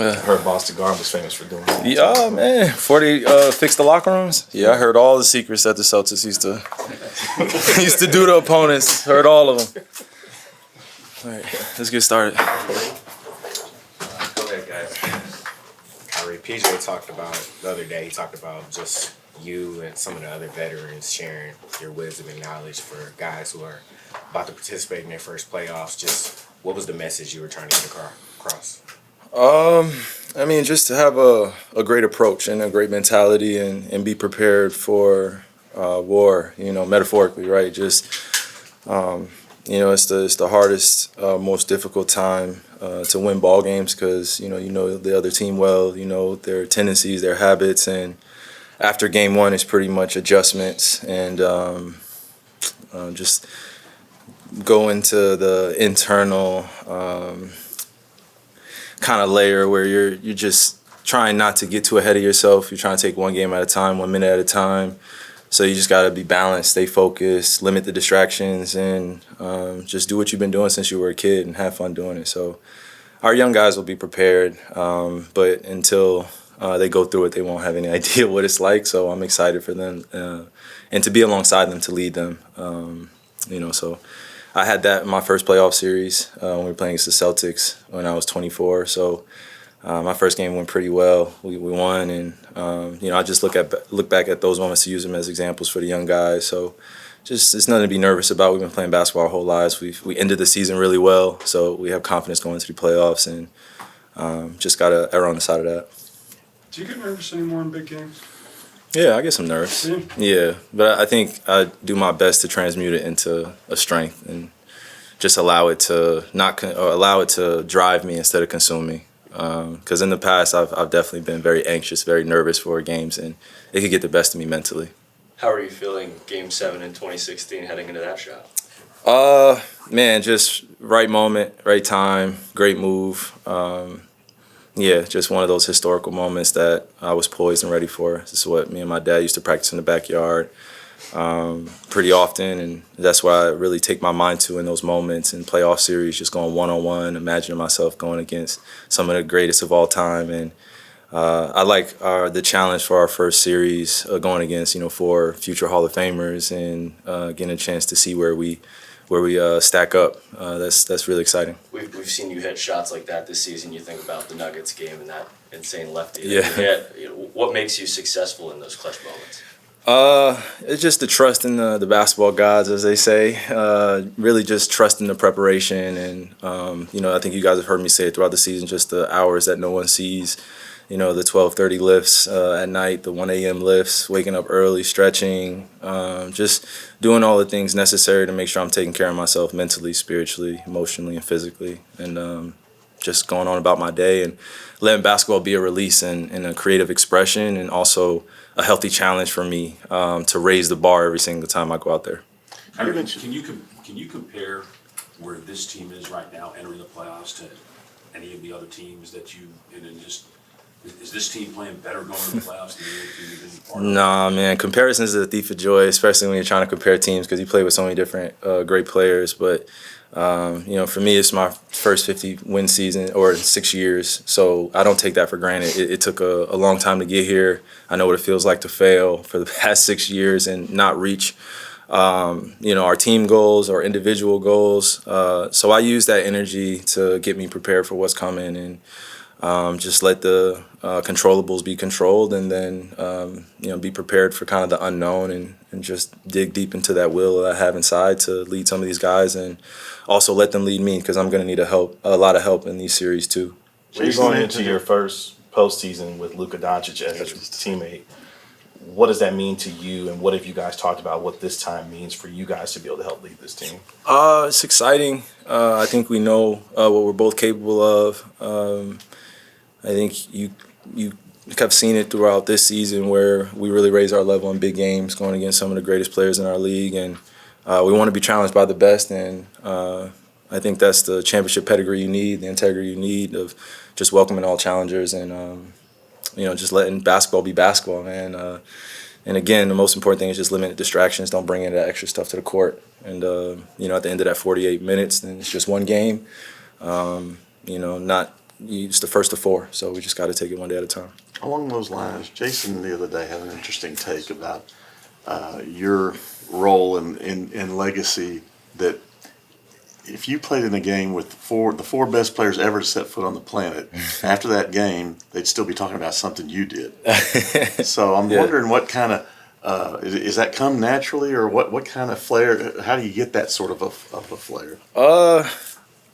I heard Boston Garden was famous for doing that. Yeah, man. Before they fixed the locker rooms, yeah, I heard all the secrets that the Celtics used to do to opponents. Heard all of them. All right, let's get started. Go ahead, guys. Kyrie, PJ talked about the other day. He talked about just you and some of the other veterans sharing your wisdom and knowledge for guys who are about to participate in their first playoffs. Just what was the message you were trying to get across? I mean, just to have a great approach and a great mentality and be prepared for war, metaphorically, right? Just, it's the hardest, most difficult time to win ball games because, you know the other team well, you know their tendencies, their habits, and after game one, it's pretty much adjustments and just go into the internal kind of layer where you're just trying not to get too ahead of yourself. You're trying to take one game at a time, 1 minute at a time. So you just got to be balanced, stay focused, limit the distractions, and just do what you've been doing since you were a kid and have fun doing it. So our young guys will be prepared, but until they go through it, they won't have any idea what it's like. So I'm excited for them and to be alongside them, to lead them. So I had that in my first playoff series when we were playing against the Celtics when I was 24. So my first game went pretty well. We won, and I just look back at those moments to use them as examples for the young guys. So just it's nothing to be nervous about. We've been playing basketball our whole lives. We ended the season really well, so we have confidence going into the playoffs, and just got to err on the side of that. Do you get nervous anymore in big games? Yeah, I get some nerves. Yeah, but I think I do my best to transmute it into a strength and just allow it to drive me instead of consume me. Because in the past, I've definitely been very anxious, very nervous for games, and it could get the best of me mentally. How are you feeling Game 7 in 2016 heading into that shot? Man, just right moment, right time, great move. Yeah, just one of those historical moments that I was poised and ready for. This is what me and my dad used to practice in the backyard pretty often, and that's what I really take my mind to in those moments in playoff series, just going one-on-one, imagining myself going against some of the greatest of all time. And I like the challenge for our first series going against, 4 future Hall of Famers and getting a chance to see where we stack up. That's really exciting. We've seen you hit shots like that this season. You think about the Nuggets game and that insane lefty that Yeah. you hit. What makes you successful in those clutch moments? It's just the trust in the basketball gods, as they say. Really just trust in the preparation, and I think you guys have heard me say it throughout the season. Just the hours that no one sees. The 12:30 lifts at night, the 1 a.m. lifts, waking up early, stretching, just doing all the things necessary to make sure I'm taking care of myself mentally, spiritually, emotionally, and physically, and just going on about my day and letting basketball be a release and a creative expression, and also a healthy challenge for me to raise the bar every single time I go out there. Can you compare where this team is right now entering the playoffs to any of the other teams that you and then just? Is this team playing better going to the playoffs than the other team you've been part of? Nah, man. Comparisons is a thief of joy, especially when you're trying to compare teams because you play with so many different great players. But, for me, it's my first 50-win season or 6 years, so I don't take that for granted. It took a long time to get here. I know what it feels like to fail for the past 6 years and not reach our team goals or individual goals. So I use that energy to get me prepared for what's coming, and just let the controllables be controlled, and then be prepared for kind of the unknown, and just dig deep into that will that I have inside to lead some of these guys, and also let them lead me because I'm going to need a lot of help in these series too. So you're going into your first postseason with Luka Doncic as his teammate. What does that mean to you, and what have you guys talked about what this time means for you guys to be able to help lead this team? It's exciting. I think we know what we're both capable of. I think you have seen it throughout this season where we really raise our level in big games going against some of the greatest players in our league, and we want to be challenged by the best, and I think that's the championship pedigree you need, the integrity you need of just welcoming all challengers, and just letting basketball be basketball, man. And again, the most important thing is just limit distractions. Don't bring any of that extra stuff to the court. And at the end of that 48 minutes, then it's just one game. Not it's the first of four, so we just got to take it one day at a time. Along those lines, Jason the other day had an interesting take about your role in legacy, that if you played in a game with the four best players ever to set foot on the planet, after that game, they'd still be talking about something you did. So I'm wondering what kind of, is that come naturally, or what kind of flair, how do you get that sort of a flair?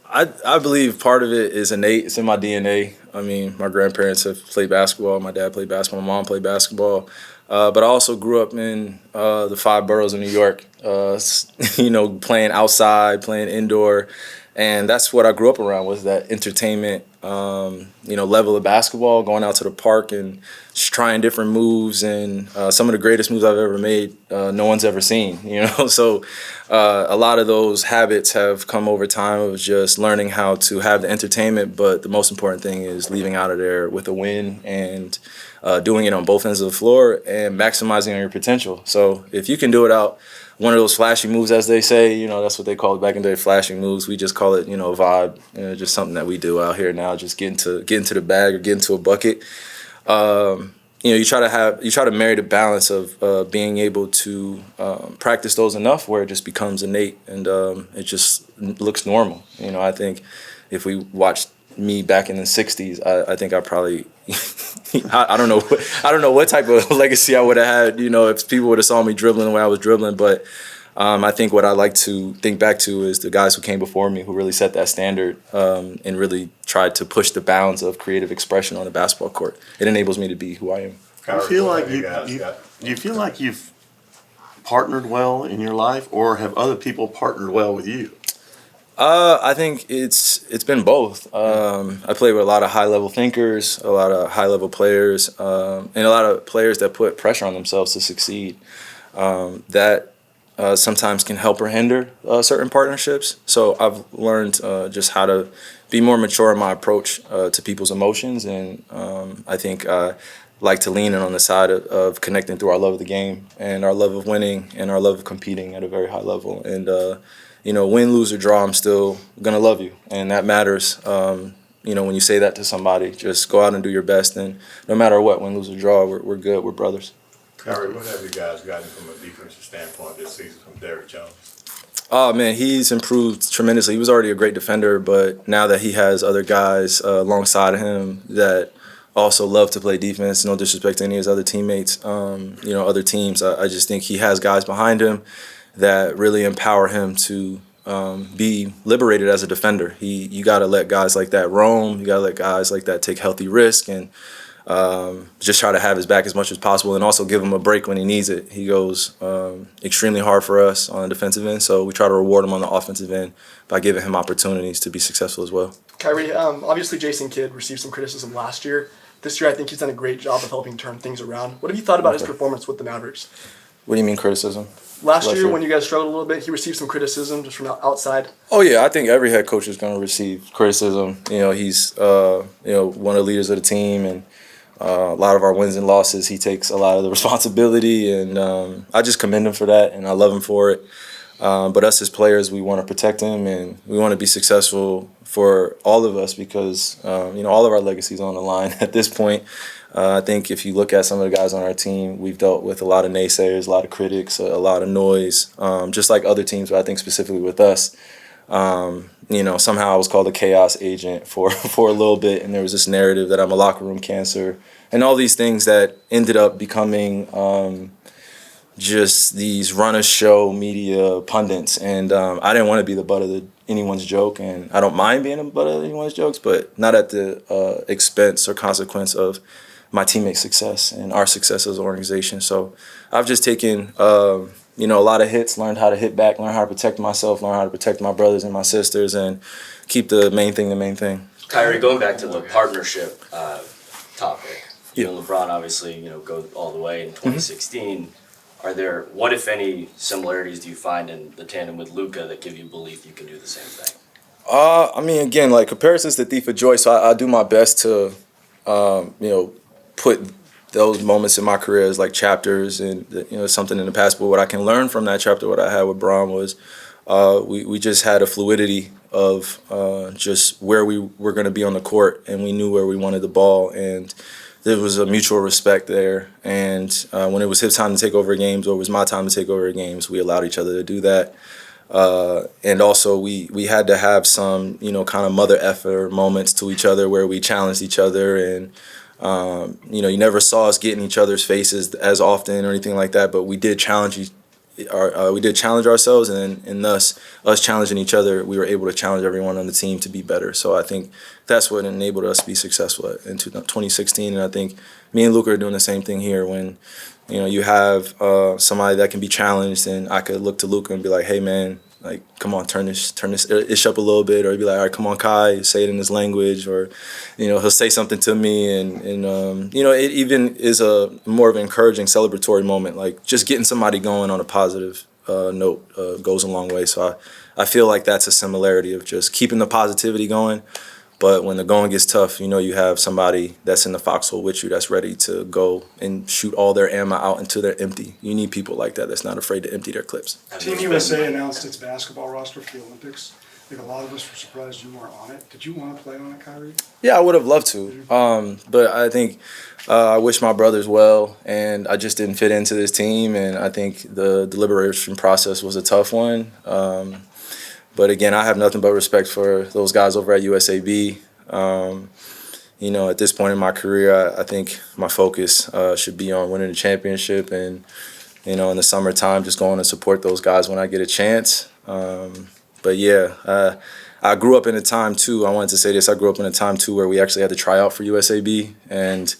I believe part of it is innate. It's in my DNA. I mean, my grandparents have played basketball. My dad played basketball. My mom played basketball. But I also grew up in the 5 boroughs of New York, playing outside, playing indoor. And that's what I grew up around, was that entertainment, level of basketball, going out to the park and just trying different moves. And some of the greatest moves I've ever made, no one's ever seen, So a lot of those habits have come over time of just learning how to have the entertainment. But the most important thing is leaving out of there with a win and doing it on both ends of the floor and maximizing on your potential. So if you can do it out one of those flashy moves, as they say, that's what they called it back in the day, flashing moves. We just call it, a vibe, just something that we do out here now, just get into the bag or get into a bucket. You try to marry the balance of being able to practice those enough where it just becomes innate and it just looks normal. I think if we watched me back in the 60s, I think I probably I don't know what type of legacy I would have had, if people would have saw me dribbling the way I was dribbling. But I think what I like to think back to is the guys who came before me who really set that standard and really tried to push the bounds of creative expression on the basketball court. It enables me to be who I am. Do you feel like you've partnered well in your life, or have other people partnered well with you? I think it's been both. I play with a lot of high-level thinkers, a lot of high-level players, and a lot of players that put pressure on themselves to succeed. That sometimes can help or hinder certain partnerships. So I've learned just how to be more mature in my approach to people's emotions, and I think I like to lean in on the side of connecting through our love of the game and our love of winning and our love of competing at a very high level. And win, lose, or draw, I'm still gonna love you, and that matters. When you say that to somebody, just go out and do your best, and no matter what, win, lose, or draw, we're good. We're brothers. Kyrie, what have you guys gotten from a defensive standpoint this season from Derrick Jones? Oh man, he's improved tremendously. He was already a great defender, but now that he has other guys alongside of him that also love to play defense, no disrespect to any of his other teammates, other teams, I just think he has guys behind him that really empower him to be liberated as a defender. You got to let guys like that roam. You got to let guys like that take healthy risk and just try to have his back as much as possible, and also give him a break when he needs it. He goes extremely hard for us on the defensive end, so we try to reward him on the offensive end by giving him opportunities to be successful as well. Kyrie, obviously Jason Kidd received some criticism last year. This year I think he's done a great job of helping turn things around. What have you thought about his performance with the Mavericks? What do you mean criticism? Last year, when you guys struggled a little bit, he received some criticism just from outside. Oh yeah, I think every head coach is going to receive criticism. He's one of the leaders of the team, and a lot of our wins and losses, he takes a lot of the responsibility, and I just commend him for that, and I love him for it. But us as players, we want to protect him, and we want to be successful for all of us because all of our legacy is on the line at this point. I think if you look at some of the guys on our team, we've dealt with a lot of naysayers, a lot of critics, a lot of noise, just like other teams, but I think specifically with us. Somehow I was called a chaos agent for a little bit, and there was this narrative that I'm a locker room cancer, and all these things that ended up becoming just these run-a-show media pundits, and I didn't want to be the butt of anyone's joke, and I don't mind being the butt of anyone's jokes, but not at the expense or consequence of my teammates' success and our success as an organization. So I've just taken a lot of hits, learned how to hit back, learned how to protect myself, learned how to protect my brothers and my sisters, and keep the main thing the main thing. Kyrie, going back to the partnership topic, LeBron obviously goes all the way in 2016. What if any similarities do you find in the tandem with Luka that give you belief you can do the same thing? Again, like comparison's the thief of joy, so I do my best to put those moments in my career as like chapters and something in the past. But what I can learn from that chapter, what I had with Bron was we just had a fluidity of just where we were going to be on the court, and we knew where we wanted the ball, and there was a mutual respect there. And when it was his time to take over games or it was my time to take over games, we allowed each other to do that. And also we had to have some, kind of mother effer moments to each other where we challenged each other. And, you never saw us get in each other's faces as often or anything like that, but we did challenge ourselves, and thus us challenging each other, we were able to challenge everyone on the team to be better. So I think that's what enabled us to be successful in 2016. And I think me and Luka are doing the same thing here. When you have somebody that can be challenged, and I could look to Luka and be like, hey man, like, come on, turn this ish up a little bit, or he'd be like, all right, come on, Kai, say it in his language, or he'll say something to me, and it even is a more of an encouraging, celebratory moment. Like, just getting somebody going on a positive note goes a long way. So I feel like that's a similarity of just keeping the positivity going. But when the going gets tough, you have somebody that's in the foxhole with you that's ready to go and shoot all their ammo out until they're empty. You need people like that that's not afraid to empty their clips. Team USA announced its basketball roster for the Olympics. I think a lot of us were surprised you weren't on it. Did you want to play on it, Kyrie? Yeah, I would have loved to. But I think I wish my brothers well, and I just didn't fit into this team. And I think the deliberation process was a tough one. But again, I have nothing but respect for those guys over at USAB. At this point in my career, I think my focus should be on winning the championship, and in the summertime, just going to support those guys when I get a chance. But yeah, I grew up in a time too. I wanted to say this. I grew up in a time too where we actually had to try out for USAB, and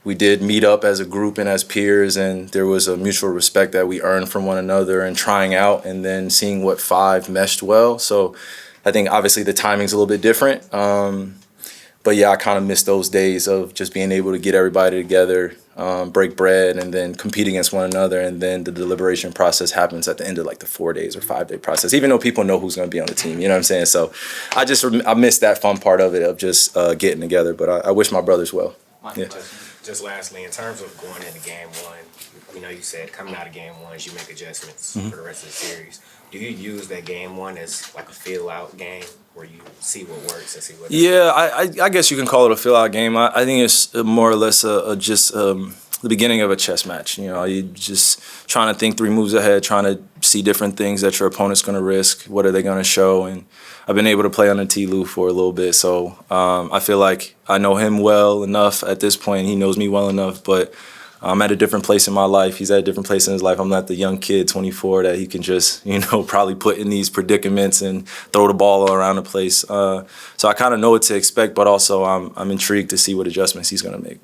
we did meet up as a group and as peers, and there was a mutual respect that we earned from one another and trying out and then seeing what five meshed well. So I think obviously the timing's a little bit different. But yeah, I kind of miss those days of just being able to get everybody together, break bread, and then compete against one another. And then the deliberation process happens at the end of like the 4 days or 5 day process, even though people know who's going to be on the team. You know what I'm saying? So I miss that fun part of it, of just getting together. But I wish my brothers well. Yeah. Just lastly, in terms of going into game one, you said coming out of game one, you make adjustments for the rest of the series. Do you use that game one as like a feel-out game where you see what works and see what doesn't? Yeah, I guess you can call it a fill-out game. I think it's more or less just the beginning of a chess match. You just trying to think 3 moves ahead, trying to see different things that your opponent's going to risk. What are they going to show? And I've been able to play under T-Lou for a little bit, so I feel like I know him well enough at this point. He knows me well enough, but I'm at a different place in my life. He's at a different place in his life. I'm not the young kid, 24, that he can just, probably put in these predicaments and throw the ball around the place. So I kind of know what to expect, but also I'm intrigued to see what adjustments he's going to make.